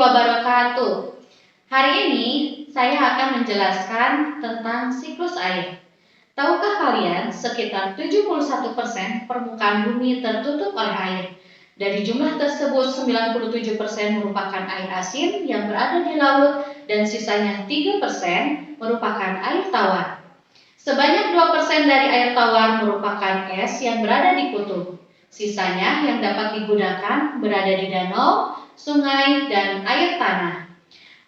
wabarakatuh. Hari ini saya akan menjelaskan tentang siklus air. Tahukah kalian sekitar 71% permukaan bumi tertutup oleh air. Dari jumlah tersebut 97% merupakan air asin yang berada di laut dan sisanya 3% merupakan air tawar. Sebanyak 2% dari air tawar merupakan es yang berada di kutub. Sisanya yang dapat digunakan berada di danau, sungai, dan air tanah.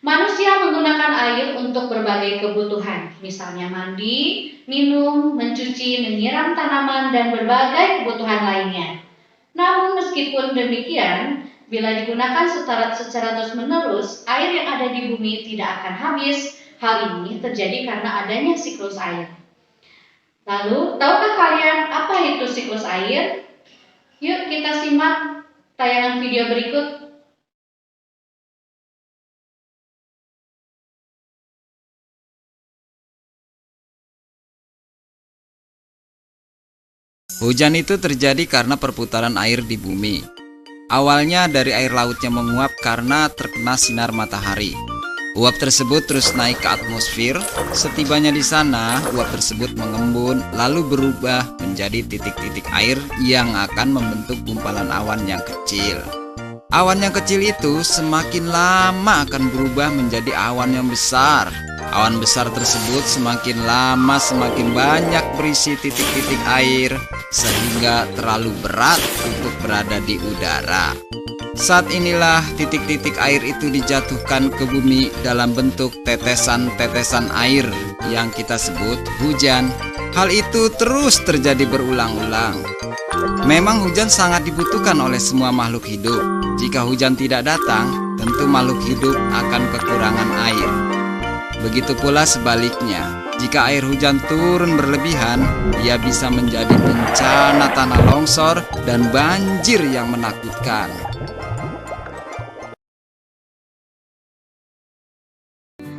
Manusia menggunakan air untuk berbagai kebutuhan, misalnya mandi, minum, mencuci, menyiram tanaman, dan berbagai kebutuhan lainnya. Namun meskipun demikian, bila digunakan secara terus-menerus, air yang ada di bumi tidak akan habis. Hal ini terjadi karena adanya siklus air. Lalu, tahukah kalian apa itu siklus air? Yuk kita simak tayangan video berikut. Hujan itu terjadi karena perputaran air di bumi. Awalnya dari air lautnya menguap karena terkena sinar matahari. Uap tersebut terus naik ke atmosfer. Setibanya di sana, uap tersebut mengembun lalu berubah menjadi titik-titik air yang akan membentuk gumpalan awan yang kecil. Awan yang kecil itu semakin lama akan berubah menjadi awan yang besar. Awan besar tersebut semakin lama semakin banyak berisi titik-titik air sehingga terlalu berat untuk berada di udara. Saat inilah titik-titik air itu dijatuhkan ke bumi dalam bentuk tetesan-tetesan air yang kita sebut hujan. Hal itu terus terjadi berulang-ulang. Memang hujan sangat dibutuhkan oleh semua makhluk hidup. Jika hujan tidak datang, tentu makhluk hidup akan kekurangan air. Begitu pula sebaliknya, jika air hujan turun berlebihan, ia bisa menjadi bencana tanah longsor dan banjir yang menakutkan.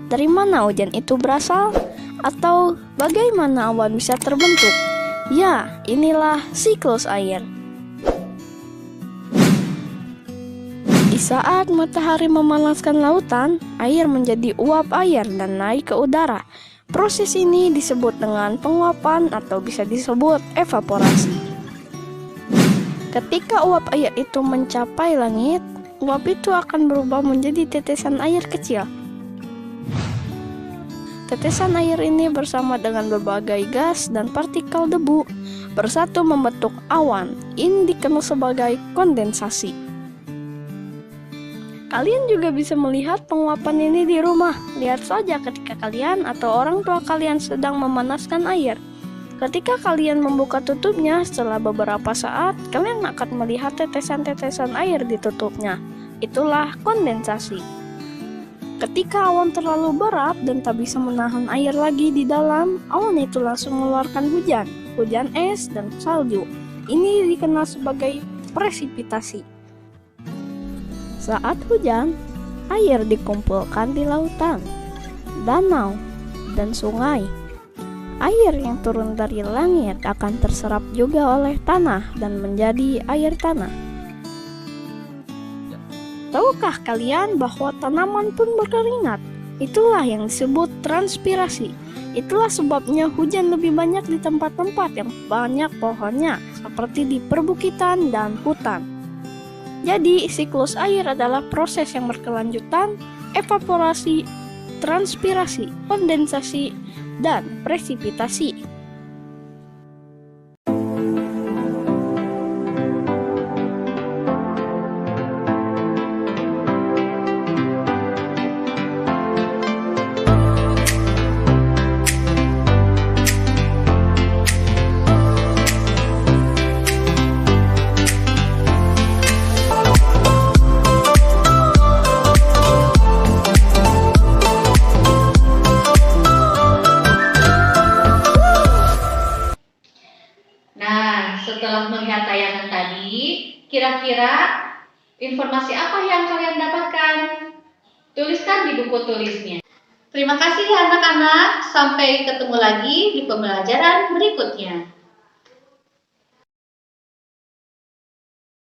Dari mana hujan itu berasal? Atau bagaimana awan bisa terbentuk? Ya, inilah siklus air. Di saat matahari memanaskan lautan, air menjadi uap air dan naik ke udara. Proses ini disebut dengan penguapan atau bisa disebut evaporasi. Ketika uap air itu mencapai langit, uap itu akan berubah menjadi tetesan air kecil. Tetesan air ini bersama dengan berbagai gas dan partikel debu bersatu membentuk awan. Ini dikenal sebagai kondensasi. Kalian juga bisa melihat penguapan ini di rumah. Lihat saja ketika kalian atau orang tua kalian sedang memanaskan air. Ketika kalian membuka tutupnya, setelah beberapa saat, kalian akan melihat tetesan-tetesan air di tutupnya. Itulah kondensasi. Ketika awan terlalu berat dan tak bisa menahan air lagi di dalam, awan itu langsung mengeluarkan hujan es dan salju. Ini dikenal sebagai presipitasi. Saat hujan, air dikumpulkan di lautan, danau, dan sungai. Air yang turun dari langit akan terserap juga oleh tanah dan menjadi air tanah. Tahukah kalian bahwa tanaman pun berkeringat? Itulah yang disebut transpirasi. Itulah sebabnya hujan lebih banyak di tempat-tempat yang banyak pohonnya, seperti di perbukitan dan hutan. Jadi, siklus air adalah proses yang berkelanjutan, evaporasi, transpirasi, kondensasi, dan presipitasi. Setelah melihat tayangan tadi, kira-kira informasi apa yang kalian dapatkan? Tuliskan di buku tulisnya. Terima kasih anak-anak, sampai ketemu lagi di pembelajaran berikutnya.